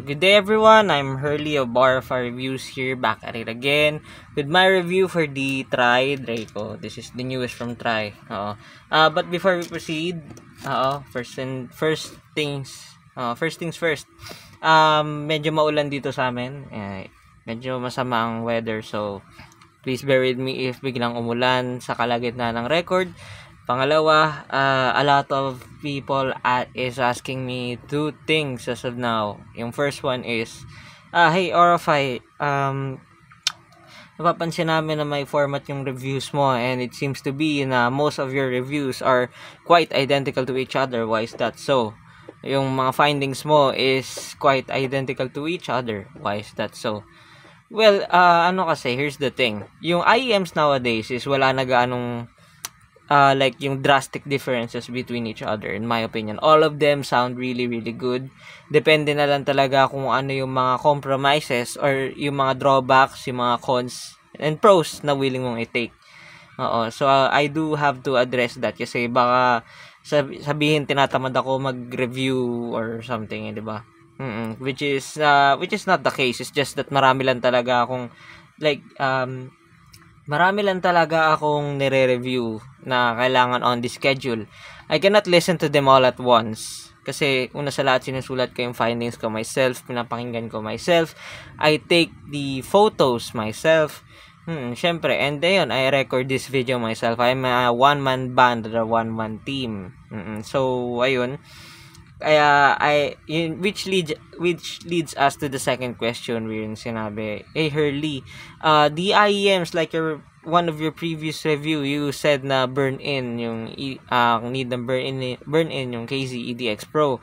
Good day everyone, I'm Hurley of Barfa Reviews here, back at it again with my review for the Tri Draco. This is the newest from Tri. But before we proceed, first things first. Medyo maulan dito sa amin. Medyo masama ang weather, so please bear with me if biglang umulan sa kalagitnaan ng record. Pangalawa, a lot of people is asking me two things as of now. Yung first one is, hey Orify, napapansin namin na may format yung reviews mo, and it seems to be na most of your reviews are quite identical to each other. Why is that so? Yung mga findings mo is quite identical to each other. Why is that so? Well, kasi, here's the thing. Yung IEMs nowadays is wala na gaanong like yung drastic differences between each other, in my opinion. All of them sound really good. Depende na lang talaga kung ano yung mga compromises or yung mga drawbacks, yung mga cons and pros na willing mong i-take. So I do have to address that kasi baka sabihin tinatamad ako mag-review or something, di ba? Which is not the case. It's just that marami lang talaga akong nire-review na kailangan on the schedule. I cannot listen to them all at once. Kasi una sa lahat, sinusulat ko yung findings ko myself, pinapakinggan ko myself. I take the photos myself. Syempre, and then I record this video myself. I'm a one-man band or a one-man team. So, ayun. Which leads us to the second question wherein sinabi, hey Hurley, the IEMs, like one of your previous review, you said na burn in yung need ng burn in yung KZ EDX Pro.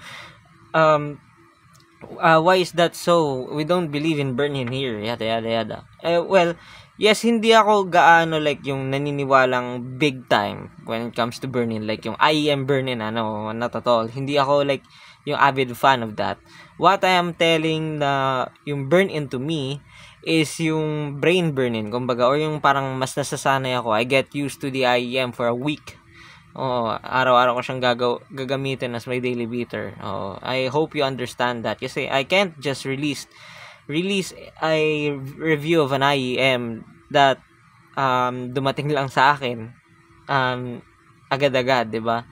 Why is that so? We don't believe in burn in here, yada. Well, yes, hindi ako gaano like yung naniniwalang big time when it comes to burn-in. Like yung IEM burn-in, not at all. Hindi ako like yung avid fan of that. What I am telling na yung burn-in to me is yung brain burn-in, kumbaga, or yung parang mas nasasanay ako. I get used to the IEM for a week. Araw-araw ko siyang gagamitin as my daily beater. I hope you understand that. Kasi I can't just release a review of an IEM that dumating lang sa akin agad-agad, 'di ba?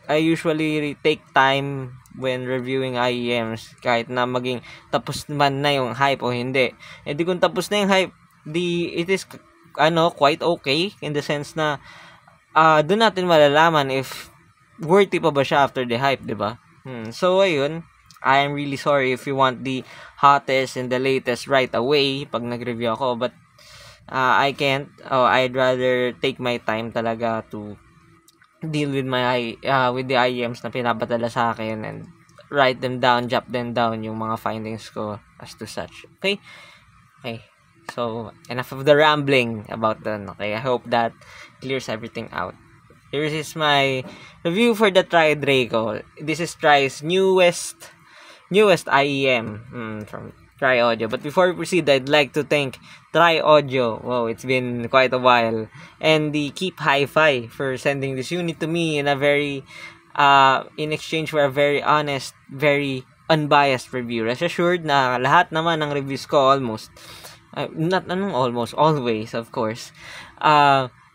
I usually take time when reviewing IEMs, kahit na maging tapos man na yung hype o hindi. Di kung tapos na yung hype, it is quite okay in the sense na doon natin malalaman if worthy pa ba siya after the hype, 'di ba? So ayun, I am really sorry if you want the hottest and the latest right away pag nag-review ako, but I can't. I'd rather take my time talaga to deal with with the IEMs na pinapadala sa akin and write them down, jot them down yung mga findings ko as to such. Okay. So, enough of the rambling about that. Okay, I hope that clears everything out. Here is my review for the Tri Draco. This is Tri's newest IEM from Tri Audio. But before we proceed, I'd like to thank Tri Audio. Wow, it's been quite a while. And the Keep Hi-Fi for sending this unit to me in a very in exchange for a very honest, very unbiased review. Rest assured na lahat naman ng reviews ko almost always, of course.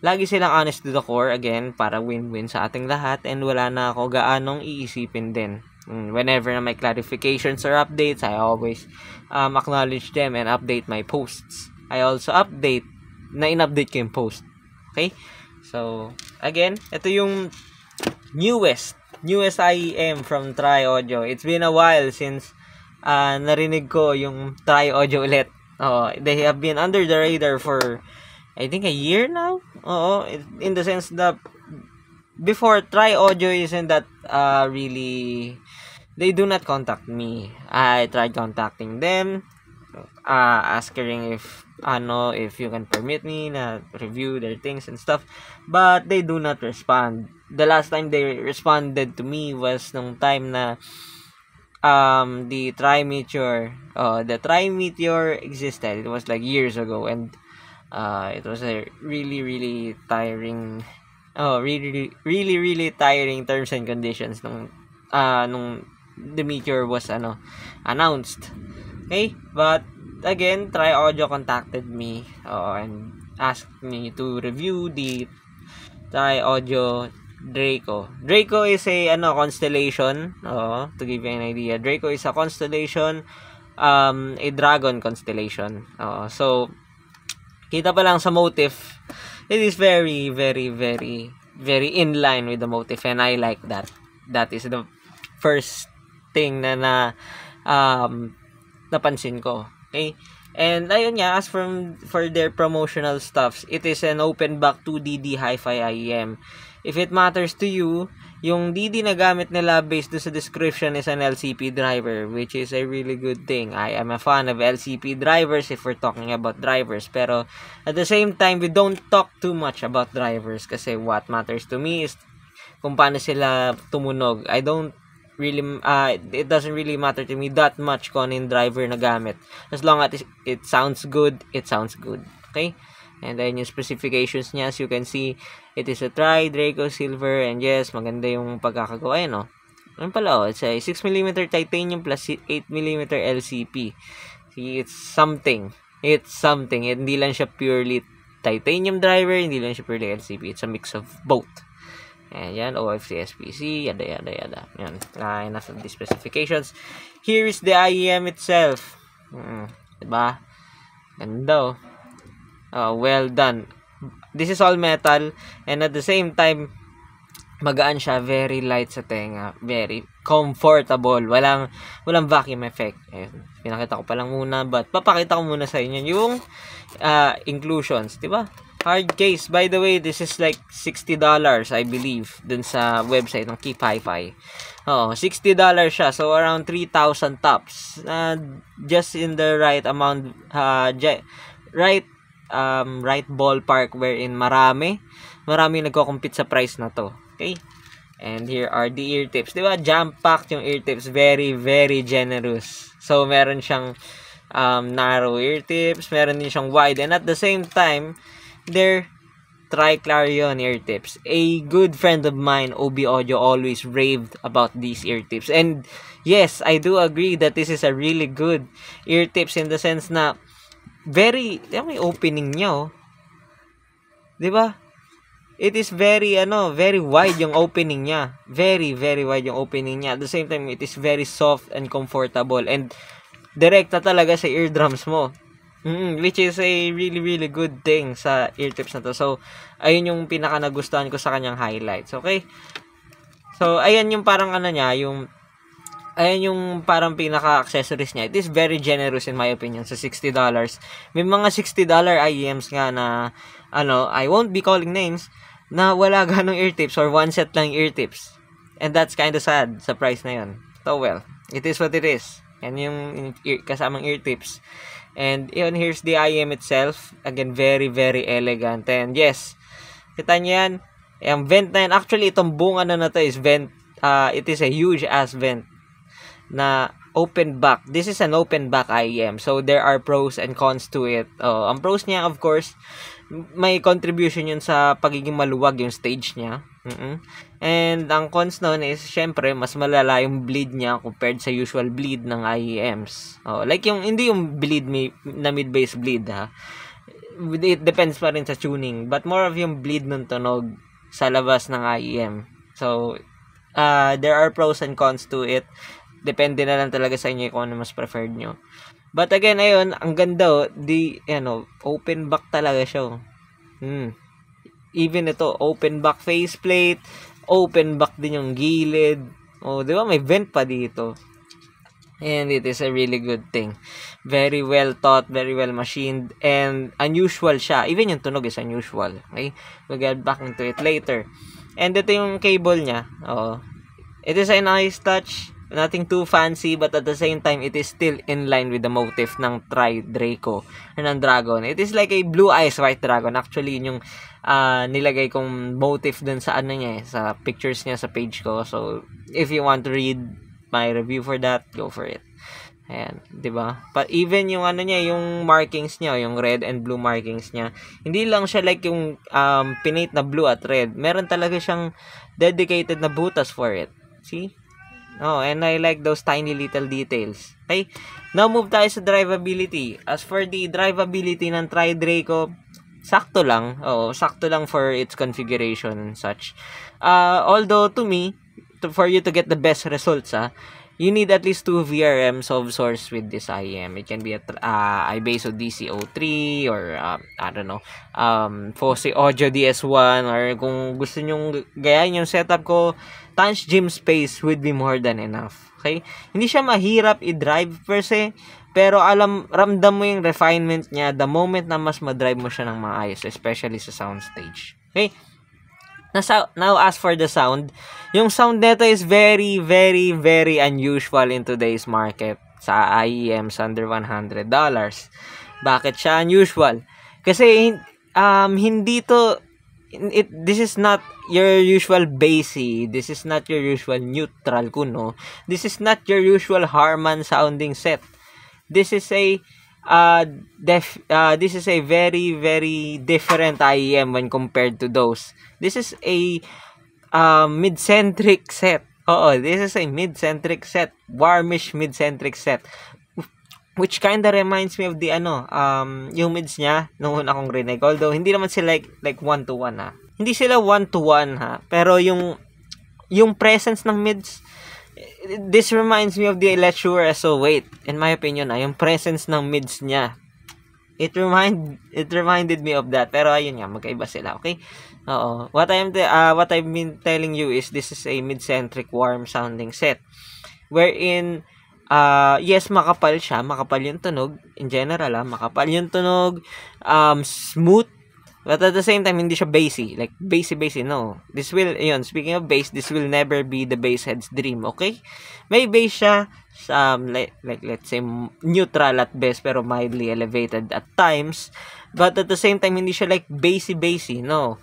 Lagi silang honest to the core, again, para win-win sa ating lahat, and wala na ako gaanong iisipin din. Whenever na may clarifications or updates, I always acknowledge them and update my posts. I also in-update ko yung post. Okay? So, again, ito yung newest IEM from Tri Audio. It's been a while since narinig ko yung Tri Audio ulit. They have been under the radar for I think a year now. In the sense that before, Tri Audio isn't that really, they do not contact me. I tried contacting them, asking if you can permit me na review their things and stuff, but they do not respond. The last time they responded to me was nung time na the Tri-Meteor existed. It was like years ago, and it was a really tiring really tiring terms and conditions nung the Meteor was announced. Okay? But again, Tri Audio contacted me and asked me to review the Tri Audio Draco. Draco is a constellation. To give you an idea, Draco is a constellation, a dragon constellation. So kita pa lang sa motif, it is very, very, very, very in line with the motif, and I like that. That is the first thing na napansin ko. Okay? And ayun nga, as for their promotional stuffs, it is an open back 2DD Hi-Fi IEM. If it matters to you, yung DD na gamit nila based sa description is an LCP driver, which is a really good thing. I am a fan of LCP drivers if we're talking about drivers. Pero at the same time, we don't talk too much about drivers kasi what matters to me is kung paano sila tumunog. It doesn't really matter to me that much kung ano yung driver na gamit. As long as it sounds good, it sounds good. Okay? And then yung specifications niya, as you can see, it is a Tri Draco Silver, and yes, maganda yung pagkakagawa yun, Ano pala, it's a 6mm titanium plus 8mm LCP. See, it's something. It's something. Hindi lang siya purely titanium driver, hindi lang siya purely LCP. It's a mix of both. Ayan, OFC, SPC, yada, yada, yada. Yan, enough of the specifications. Here is the IEM itself. Diba? Ganda, well done. This is all metal, and at the same time, magaan siya, very light sa tenga, very comfortable, walang vacuum effect. Pinakita ko pa lang muna, but papakita ko muna sa inyo yung inclusions, diba? Hard case. By the way, this is like $60, I believe, dun sa website ng Keep Hi-Fi. $60 siya. So, around 3,000 tops. Just in the right amount, right ballpark wherein marami nagko-compete sa price na to. Okay? And here are the ear tips. Diba? Jam-packed yung ear tips. Very, very generous. So, meron siyang narrow ear tips. Meron din siyang wide. And at the same time, they're Tri-Clarion ear tips. A good friend of mine, OB Audio, always raved about these ear tips. And yes, I do agree that this is a really good ear tips in the sense na may opening niya, diba? It is very wide yung opening niya. Very, very wide yung opening niya. At the same time, it is very soft and comfortable. And direkta talaga sa eardrums mo. Which is a really, really good thing sa ear tips na to. So, ayun yung pinaka nagustuhan ko sa kanyang highlights. Okay? So, ayan yung parang yung parang pinaka-accessories niya. It is very generous in my opinion sa $60. May mga $60 IEMs nga na, I won't be calling names, na wala ganong ear tips or one set lang ear tips. And that's kind of sad sa price na yun. So, well, it is what it is. Yan yung kasamang ear tips. And yun, here's the IEM itself. Again, very, very elegant. And yes, kita nyo yan. Yung vent na yan. Actually, itong buong na to is vent. It is a huge ass vent na open back. This is an open back IEM. So, there are pros and cons to it. Ang pros niya, of course, may contribution yun sa pagiging maluwag yung stage niya. And ang cons nun is, syempre, mas malala yung bleed niya compared sa usual bleed ng IEMs. Like hindi yung bleed na mid-bass bleed, ha. It depends pa rin sa tuning. But more of yung bleed ng tunog sa labas ng IEM. So, there are pros and cons to it. Depende na lang talaga sa inyo kung ano mas preferred nyo. But again, ayun, ang ganda, open back talaga siya. Even ito, open back faceplate, open back din yung gilid. Di ba? May vent pa dito. And it is a really good thing. Very well thought, very well machined, and unusual siya. Even yung tunog is unusual. Okay? We'll get back into it later. And ito yung cable niya. It is a nice touch. Nothing too fancy, but at the same time, it is still in line with the motif ng Tri Draco or ng Dragon. It is like a blue eyes white dragon. Actually, yun yung nilagay kong motif dun sa niya, sa pictures niya sa page ko. So, if you want to read my review for that, go for it. Ayan, diba? But even yung yung markings niya, yung red and blue markings niya, hindi lang siya like yung pinate na blue at red. Meron talaga siyang dedicated na butas for it. See? Oh, and I like those tiny little details. Okay? Now move tayo sa drivability. As for the drivability ng Tri-Draco, sakto lang. Oh, sakto lang for its configuration and such. Although to me, for you to get the best results, you need at least 2 VRMs of source with this IEM. It can be a iBase o DC03 or I don't know, Fosse Audio DS1, or kung gusto nyong gayahin yung setup ko, Tanch Gym Space would be more than enough. Okay? Hindi siya mahirap i-drive per se, pero ramdam mo yung refinement niya the moment na mas ma-drive mo siya ng maayos, especially sa soundstage. Okay? Now, as for the sound, yung sound nito is very, very, very unusual in today's market sa IEMs under $100. Bakit siya unusual? Kasi, hindi to, this is not your usual bassy, this is not your usual neutral kuno, this is not your usual Harman sounding set. This is a this is a very, very different IEM when compared to those. This is a mid-centric set. Oo, this is a mid-centric set. Warmish mid-centric set. Which kinda reminds me of the yung mids niya nung una kong rinig. Although hindi naman sila like 1-to-1 Hindi sila 1-to-1 pero yung presence ng mids, this reminds me of the Let's Wait. In my opinion, yung presence ng mids niya, it reminded me of that. Pero ayun nga, magkaiba sila, okay? Oo. What I've been telling you is this is a mid-centric warm sounding set. Wherein yes, makapal siya, makapal yung tunog in general, makapal yung tunog, smooth. But at the same time, hindi siya bassy. Like, bassy, no. Speaking of bass, this will never be the bass head's dream, okay? May bass siya, like let's say, neutral at best, pero mildly elevated at times. But at the same time, hindi siya like bassy, no.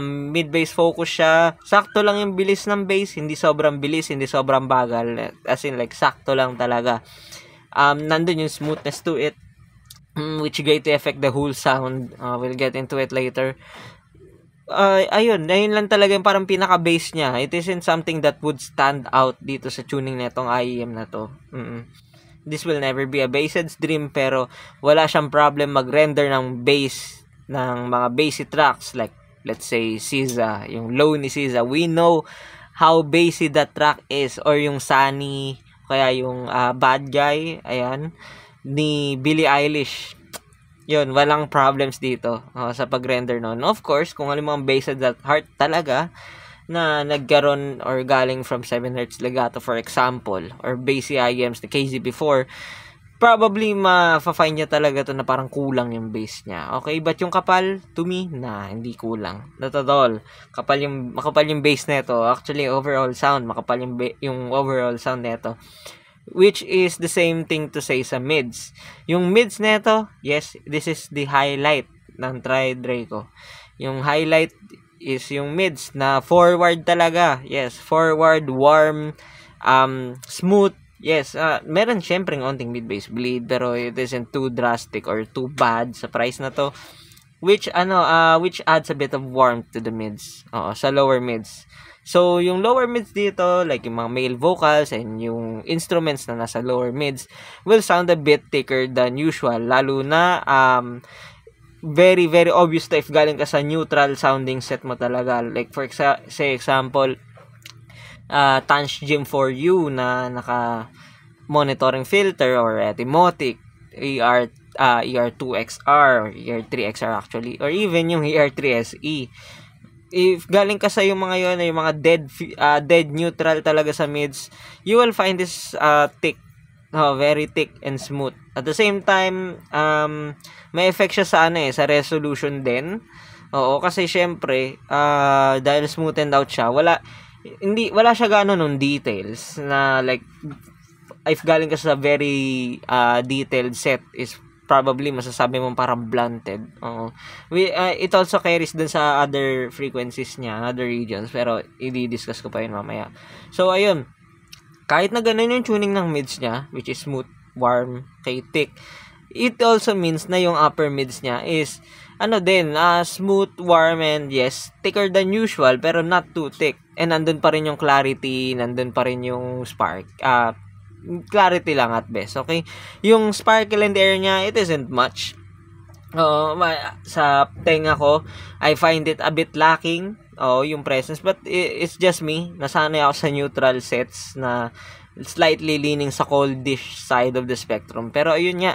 Mid-bass focus siya. Sakto lang yung bilis ng bass, hindi sobrang bilis, hindi sobrang bagal. As in, like, sakto lang talaga. Nandun yung smoothness to it, which greatly affect the whole sound. We'll get into it later. Ayun lang talaga yung parang pinaka-bass niya. It isn't something that would stand out dito sa tuning netong IEM na to. This will never be a bass head's dream, pero wala siyang problem mag-render ng bass ng mga bassy tracks like, let's say, SZA, yung low ni SZA. We know how bassy that track is, or yung Sunny, kaya yung Bad Guy, ayan, ni Billie Eilish. Yun, walang problems dito sa pag-render nun. Of course, kung alam mo ang bass at heart talaga na nagkaroon or galing from 7Hz legato, for example, or bassy IEMs na KZ4, probably ma-find niya talaga to na parang kulang yung bass niya. Okay, but yung kapal, to me, hindi kulang. Not at all. Makapal yung bass nito. Actually, overall sound, makapal yung overall sound nito. Which is the same thing to say sa mids. Yung mids neto, yes, this is the highlight ng Tri-Draco. Yung highlight is yung mids na forward talaga. Yes, forward, warm, smooth. Yes, meron syempre ng onting mid-bass bleed, pero it isn't too drastic or too bad sa price na to. Which adds a bit of warmth to the mids. Sa lower mids. So, yung lower mids dito, like yung mga male vocals and yung instruments na nasa lower mids, will sound a bit thicker than usual. Lalo na, very, very obvious na if galing ka sa neutral sounding set mo talaga. Like, for example, Tanch Gym 4U na naka-monitoring filter or Etymotic, ER2XR, or ER3XR actually, or even yung ER3SE. If galing ka sa yung mga yun, yung mga dead neutral talaga sa mids, you will find this thick, very thick and smooth. At the same time, may effect siya sa resolution din. Oo, kasi syempre, dahil smoothened out siya, wala siya gaano nung details na like, if galing ka sa very detailed set, is probably masasabi mo parang blunted. It also carries dun sa other frequencies niya, other regions, pero i-discuss ko pa yun mamaya. So, ayun. Kahit na ganun yung tuning ng mids niya, which is smooth, warm, thick, it also means na yung upper mids niya is, smooth, warm, and yes, thicker than usual, pero not too thick. And nandun pa rin yung clarity, nandun pa rin yung spark. Clarity lang at best, okay? Yung sparkle and air niya, it isn't much. Sa tenga ko, I find it a bit lacking. Yung presence, but it's just me. Nasanay ako sa neutral sets na slightly leaning sa coldish side of the spectrum. Pero ayun nga,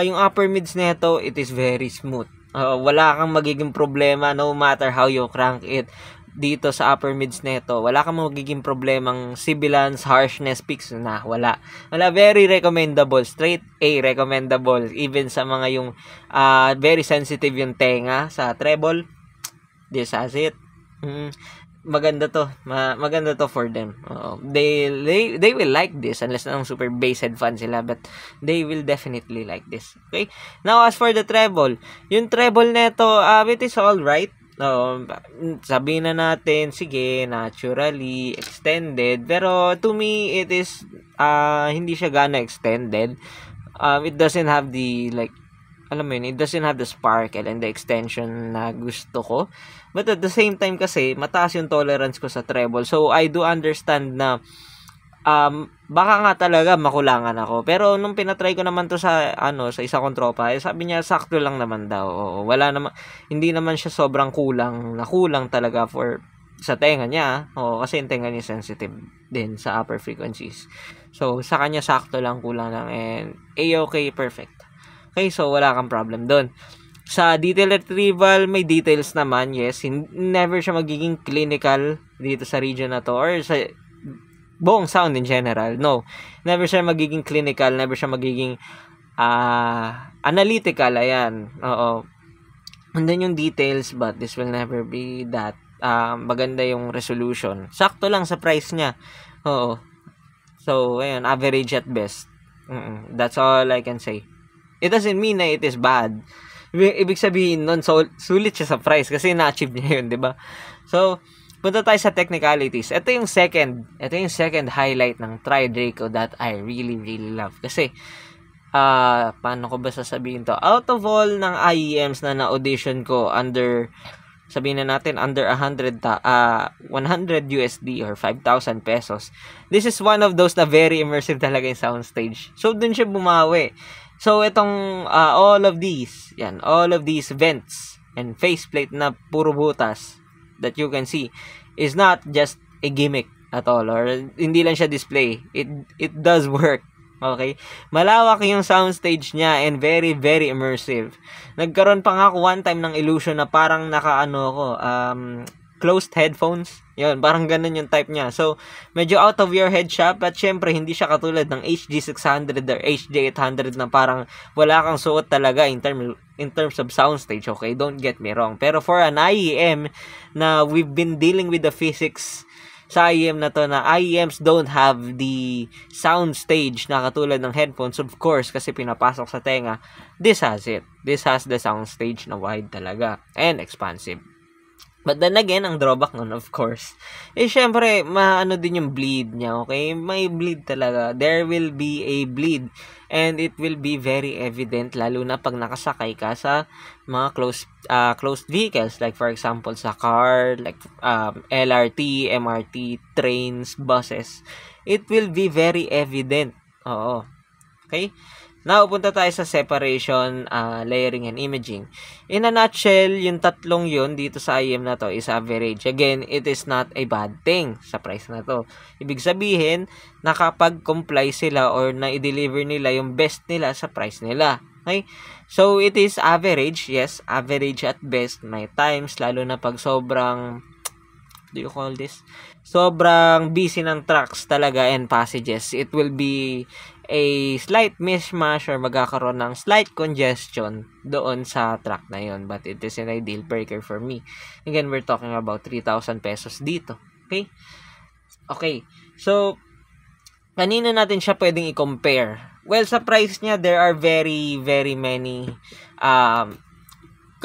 yung upper mids nito, it is very smooth. Wala kang magiging problema no matter how you crank it dito sa upper mids nito. Wala kang magiging problemang sibilance, harshness, peaks na. Wala. Very recommendable. Straight A recommendable. Even sa mga yung very sensitive yung tenga sa treble. This has it. Maganda to. Maganda to for them. They will like this unless nang super bass head fan sila, but they will definitely like this. Okay? Now as for the treble, yung treble neto, it is all right. Sabihin na natin, sige, naturally extended, pero to me it is hindi siya gana extended. It doesn't have the it doesn't have the sparkle and the extension na gusto ko. But at the same time kasi, mataas yung tolerance ko sa treble. So, I do understand na baka nga talaga makulangan ako. Pero nung pinatry ko naman to sa isa kong tropa, sabi niya sakto lang naman daw. Wala naman, hindi naman siya sobrang kulang talaga sa tenga niya. Kasi yung tenga niya sensitive din sa upper frequencies. So, sa kanya sakto lang, kulang lang, and okay, perfect. Okay, so wala kang problem doon. Sa detail retrieval, may details naman, yes. Never siya magiging clinical dito sa region na to, or sa buong sound in general. No, never siya magiging clinical, never siya magiging analytical, ayan. Andun yung details, but this will never be that. Maganda yung resolution. Sakto lang sa price niya. So, ayan, average at best. That's all I can say. It doesn't mean na it is bad. Ibig sabihin nun, sulit siya sa price kasi na-achieve niya yun, di ba? So, punta tayo sa technicalities. Ito yung second highlight ng Tri-Draco that I really, really love. Kasi, paano ko ba sasabihin to? Out of all ng IEMs na na-audition ko sabihin na natin, under 100 USD or 5,000 pesos. This is one of those na very immersive talaga yung soundstage. So, dun siya bumawi. So, itong all of these vents and faceplate na puro butas that you can see is not just a gimmick at all, or hindi lang siya display. It does work. Okay? Malawak yung soundstage niya and very, very immersive. Nagkaroon pa nga ako one time ng illusion na parang closed headphones. Yun, parang ganun yung type niya. So, medyo out of your head siya, but syempre, hindi siya katulad ng HG600 or HG800 na parang wala kang suot talaga in terms of soundstage, okay? Don't get me wrong. Pero for an IEM na we've been dealing with the physics sa IEM na to, na IEMs don't have the soundstage na katulad ng headphones, of course, kasi pinapasok sa tenga. This has it. This has the soundstage na wide talaga and expansive. But then again, ang drawback nun, of course, syempre, maano din yung bleed niya, okay? May bleed talaga. There will be a bleed. And it will be very evident, lalo na pag nakasakay ka sa mga closed vehicles. Like, for example, sa car, like LRT, MRT, trains, buses. It will be very evident. Oo. Okay? Now, punta tayo sa separation, layering, and imaging. In a nutshell, yung tatlong yun dito sa IEM na to is average. Again, it is not a bad thing sa price na to. Ibig sabihin, nakapag-comply sila or na-deliver nila yung best nila sa price nila. Okay? So, it is average. Yes, average at best. May times, lalo na pag sobrang sobrang busy ng trucks talaga and passages. It will be a slight mismatch or magkakaroon ng slight congestion doon sa truck na yon, but it is an ideal breaker for me. Again, we're talking about 3,000 pesos dito. Okay, so kanino natin siya pwedeng i-compare? Well, sa price niya, there are very, very many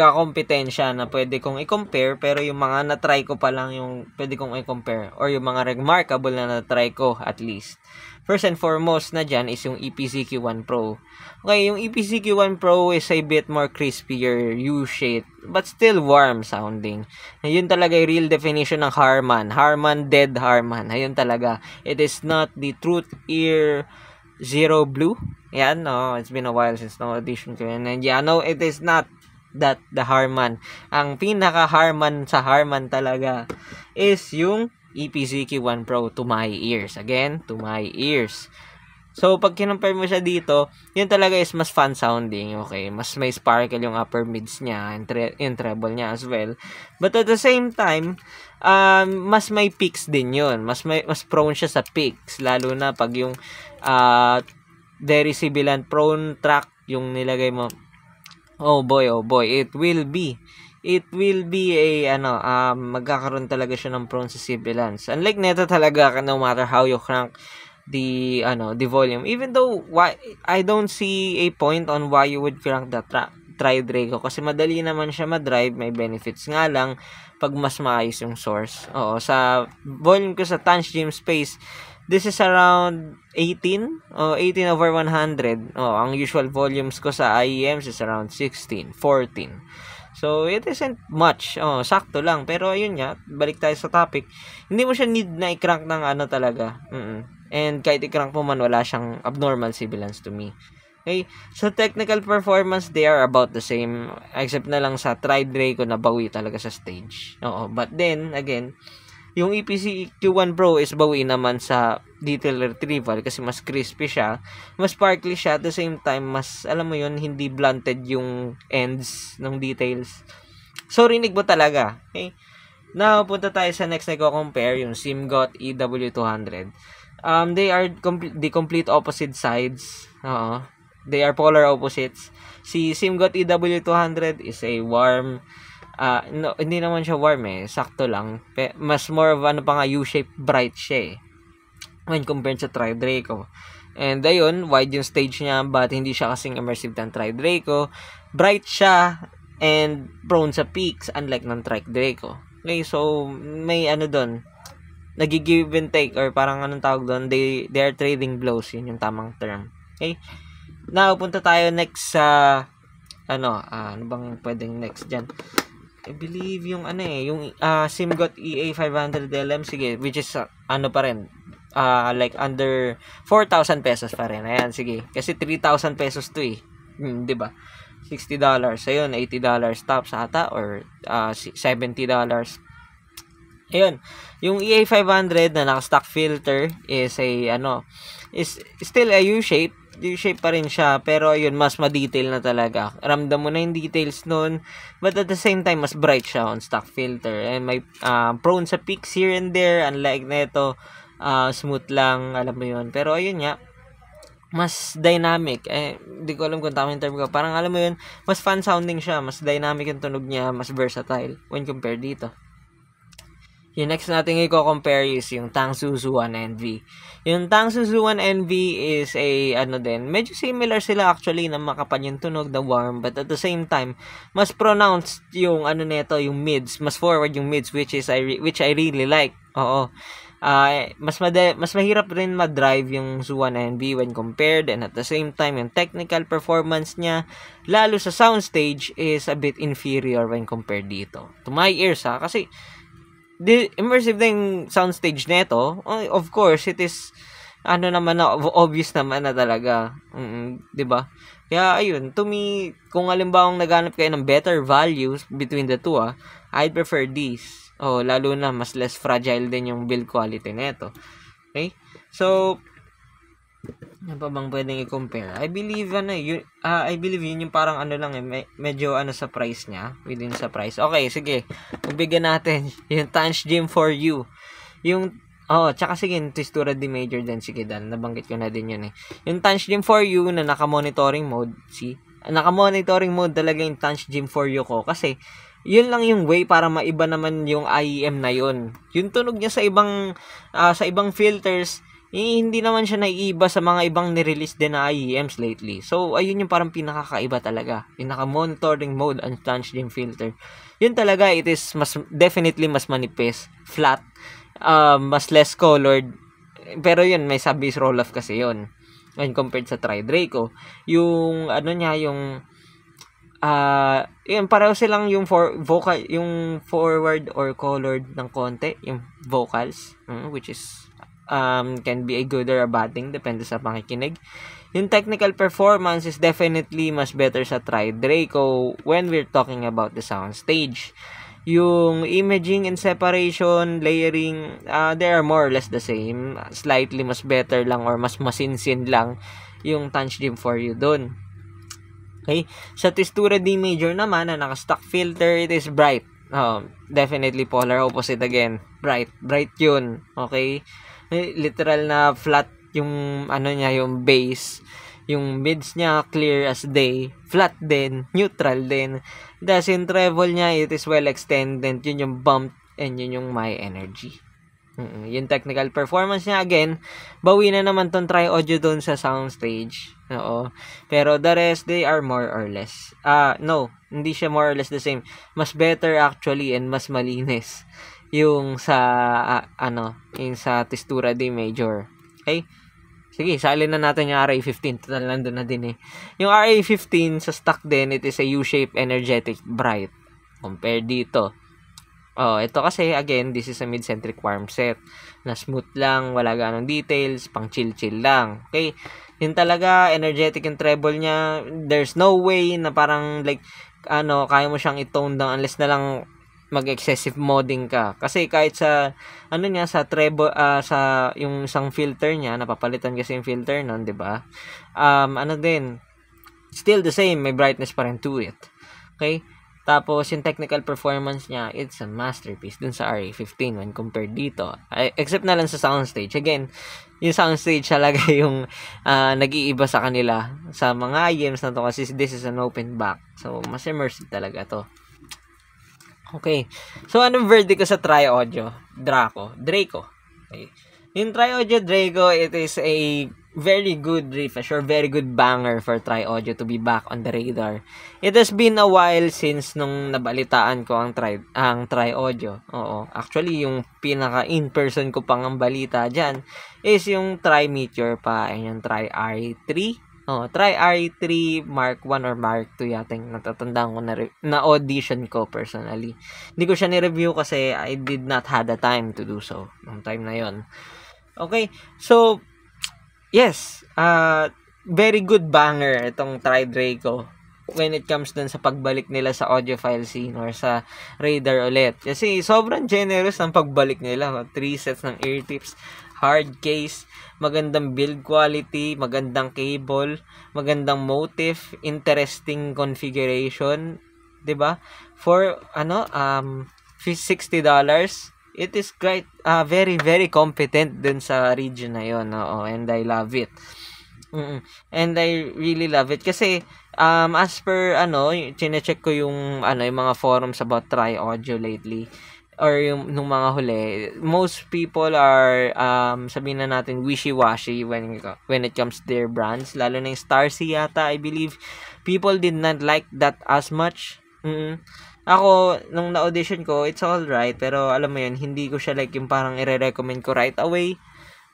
kakompetensya na pwede kong i-compare, pero yung mga na-try ko pa lang yung pwede kong i-compare, or yung mga remarkable na na-try ko at least. First and foremost na dyan is yung EPCQ1 Pro. Okay, yung EPCQ1 Pro is a bit more crispier, U-shaped, but still warm sounding. Yun talaga yung real definition ng Harman. Harman, dead Harman. Ayun talaga. It is not the Truth Ear Zero Blue. Yan, no. It's been a while since no audition ko yun. And yeah, no, it is not that the Harman. Ang pinaka-Harman sa Harman talaga is yung EPCQ1 Pro to my ears. Again, to my ears. So, pag kinumpare mo siya dito, yun talaga is mas fun sounding, okay? Mas may sparkle yung upper mids niya, yung treble niya as well. But at the same time, mas may peaks din yun. Mas prone siya sa peaks, lalo na pag yung very sibilant prone track yung nilagay mo. Oh boy, it will be a magkakaroon talaga siya ng prone sa sibilance. Unlike neto talaga, no matter how you crank the volume, even though I don't see a point on why you would crank the tri-Draco, kasi madali naman siya ma-drive, may benefits nga lang pag mas maayos yung source. Oo, sa volume ko sa Tanch Gym Space, this is around 18 over 100. Ang usual volumes ko sa IEMs is around 16, 14. So, it isn't much. Sakto lang. Pero, ayun nga, balik tayo sa topic. Hindi mo siya need na i-crank ng talaga. And kahit i-crank mo man, wala siyang abnormal sibilance to me. Okay? So, technical performance, they are about the same. Except na lang sa tri-Draco na bawi talaga sa stage. But then, again, yung EPCQ1 Pro is bawi naman sa detail retrieval kasi mas crispy siya, mas sparkly siya, at the same time, mas, alam mo yun, hindi blunted yung ends ng details. So, rinig mo talaga. Okay? Now, punta tayo sa next na ko-compare, yung SIMGOT EW200. They are the complete opposite sides. They are polar opposites. Si SIMGOT EW200 is a warm, no, hindi naman siya warm sakto lang. Mas more of pa nga U-shaped bright siya when compared sa tri-Draco. And ayun, wide yung stage niya, but hindi siya kasing immersive ng tri-Draco. Bright siya and prone sa peaks, unlike ng tri-Draco. Okay, so may doon, nag-give and take, or parang anong tawag doon, they are trading blows, yun yung tamang term. Okay, now punta tayo next sa ano bang pwedeng next dyan. I believe yung yung SIMGOT EA500LM, sige, which is pa rin, like under 4,000 pesos pa rin. Ayan, sige, kasi 3,000 pesos to di ba? $60, ayun, $80 tops ata, or $70. Ayun, yung EA500 na naka-stock filter is is still a U-shape pa rin siya, pero ayun, mas ma-detail na talaga. Ramdam mo na yung details nun, but at the same time, mas bright siya on stock filter. And may prone sa peaks here and there, unlike neto, smooth lang, alam mo yun. Pero ayun nga, mas dynamic. Hindi ko alam kung tama yung term ko. Parang alam mo yun, mas fun sounding siya, mas dynamic yung tunog niya, mas versatile when compared dito. Yung next natin i-compare is yung Tangsu Zuan NV. Yung Tangsu Zuan NV is a medyo similar sila actually, na makapal yung tunog, the warm, but at the same time, mas pronounced yung neto, yung mids, mas forward yung mids, which I really like. Mas mahirap rin ma-drive yung Zuan NV when compared, and at the same time, yung technical performance niya, lalo sa soundstage, is a bit inferior when compared dito. To my ears kasi immersive na yung soundstage neto. Of course, it is obvious naman na talaga. 'Di ba? Kaya ayun, to me, kung halimbawang naghanap kayo ng better values between the two, I'd prefer these. Lalo na mas less fragile din yung build quality neto. Okay? So, ano pa bang pwedeng i-compare? I believe yun yung parang medyo sa price niya, within sa price. Okay, sige. Bigyan natin yung Tanch Gym for You. Yung tsaka sige, Twistura D Major din, sige Dan, nabanggit ko na din yun Yung Tanch Gym for You na naka-monitoring mode, naka-monitoring mode talaga yung Tanch Gym for You ko, kasi yun lang yung way para maiba naman yung IEM na yun. Yung tunog niya sa ibang filters hindi naman siya naiiba sa mga ibang nirelease din na IEMs lately. So, ayun yung parang pinakakaiba talaga. Pinaka-monitoring mode and touch dim filter. Yun talaga, it is definitely mas manipis, flat, mas less colored. Pero yun, may sub-bass roll-off kasi yun. And compared sa Tri-Draco, yung niya, yung yun, pareho silang yung vocal, yung forward or colored ng konti, yung vocals, which is can be a good or a bad thing, depende sa pakikinig. Yung technical performance is definitely mas better sa Tri-Draco when we're talking about the sound stage. Yung imaging and separation, layering, they are more or less the same. Slightly mas better lang or mas masinsin lang yung Touch Dim for You dun. Okay? Sa Textura D major naman na naka-stock filter, it is bright. Definitely polar opposite again. Bright yun. Okay? Literal na flat yung niya, yung bass. Yung mids niya clear as day. Flat din, neutral din. Tapos yung treble niya, it is well extended. Yun yung bump and yun yung my energy. Yung technical performance niya, again, bawi na naman tong Tri-Audio doon sa soundstage. Oo. Pero the rest, they are more or less. No, hindi siya more or less the same. Mas better actually and mas malinis yung sa, yung sa Textura D major. Okay? Sige, salin na natin yung RA15. Total nandun na din eh. Yung RA15 sa stock din, it is a U-shape energetic bright. Compare dito. Ito kasi, again, this is a mid-centric warm set. Na smooth lang, wala ganong details, pang chill-chill lang. Okay? Yun talaga, energetic yung treble niya. There's no way na parang like, kaya mo siyang i-tone down unless na lang mag-excessive modding ka. Kasi kahit sa, niya, sa treble, sa yung isang filter niya, napapalitan kasi yung filter nun, di ba? Din, still the same, may brightness pa rin to it. Okay? Tapos, yung technical performance niya, it's a masterpiece dun sa RA15 when compared dito. Except na lang sa soundstage. Again, yung soundstage talaga yung nag-iiba sa kanila sa mga IEMs na to kasi this is an open back. So, mas immersive talaga to. Okay. So, anong verdict ko sa Tri-Audio? Draco. Okay. Yung Tri-Audio Draco, it is a very good refresh or very good banger for Tri-Audio to be back on the radar. It has been a while since nung nabalitaan ko ang Tri-Audio. Oo. Actually, yung pinaka in-person ko pang ang balita dyan is yung Tri-Meteor pa and yung Tri-RE3. Tri-RE3 Mark 1 or Mark 2 yating natatandaan ko na audition ko personally. Hindi ko siya ni-review kasi I did not had the time to do so nung time na yon. Okay, so yes, very good banger itong Tri-Draco when it comes dun sa pagbalik nila sa audiophile scene or sa radar ulit. Kasi sobrang generous ng pagbalik nila. 3 sets ng ear tips, hard case, magandang build quality, magandang cable, magandang motif, interesting configuration, 'di ba? For $60, it is quite very very competent dun sa region na 'yon. And I love it. And I really love it kasi as per chine-check ko yung yung mga forums about Tri-Audio lately or yung nung mga huli, most people are sabihin na natin wishy-washy when it comes to their brands, lalo na yung Starsea yata, I believe people did not like that as much. Ako, nung na-audition ko, it's alright, pero alam mo yun, hindi ko siya like yung parang i-recommend ko right away.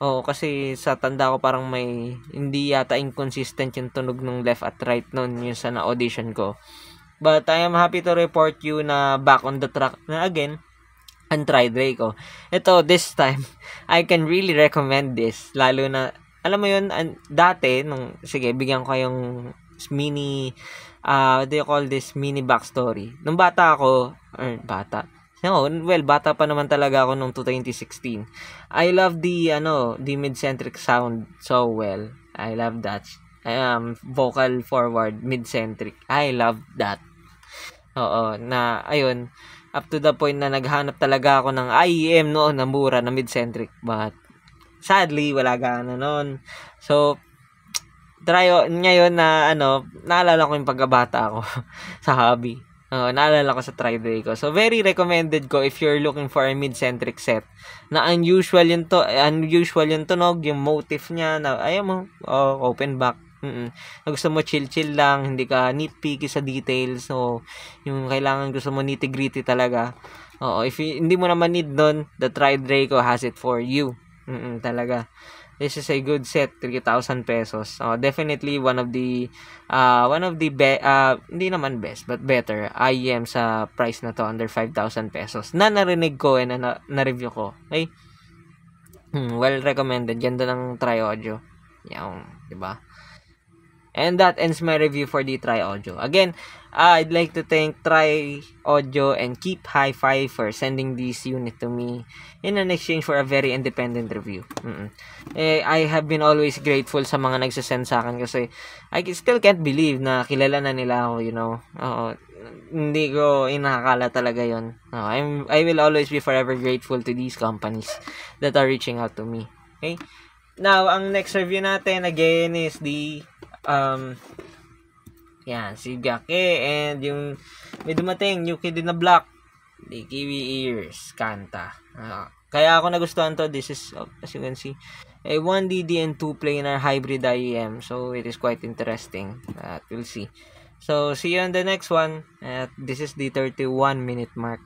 Kasi sa tanda ko parang may hindi yata inconsistent yung tunog ng left at right nun yung sa na-audition ko. But I am happy to report you na back on the track na again, ang Tri-Draco. Ito, this time, I can really recommend this. Lalo na, alam mo yun, dati, sige, bigyan ko kayong mini, what do you call this, mini backstory. Nung bata ako, bata pa naman talaga ako nung 2016. I love the mid-centric sound so well. I love that. Vocal forward, mid-centric. I love that. Ayun, up to the point na naghanap talaga ako ng IEM noon na mura na mid-centric. But, sadly, wala gana noon. So, ngayon na, naalala ko yung pagkabata ako sa hobby. Naalala ko sa Tri-Day ko. So, very recommended ko if you're looking for a mid-centric set na unusual yung tunog, yung motif niya, na ayaw mo, open back. Na gusto mo chill lang, hindi ka nitpicky sa details. So, yung kailangan gusto mo nitty-gritty talaga. If hindi mo naman need doon, the Tri-Day ko has it for you. Talaga. This is a good set, 3,000 pesos. Definitely one of the hindi naman best but better IEM sa price na to, under 5,000 pesos. Na narinig ko and na-review ko. Okay? Well recommended. Ganda ng Tri-Audio. Yan, 'di ba? And that ends my review for the Tri-Audio. Again, I'd like to thank Tri-Audio and Keep Hi-Fi for sending this unit to me in an exchange for a very independent review. I have been always grateful sa mga nagsasend sa akin kasi I still can't believe na kilala na nila ako, you know. Hindi ko inakala talaga yon. I will always be forever grateful to these companies that are reaching out to me. Okay? Now, ang next review natin again is the si Gake and yung may dumating new kid in the block, the Kiwi Ears Kanta. Kaya ako nagustuhan to. This is, as you can see, a 1DD and 2 planar hybrid IEM, so it is quite interesting. We'll see. So see you on the next one. This is the 31-minute mark.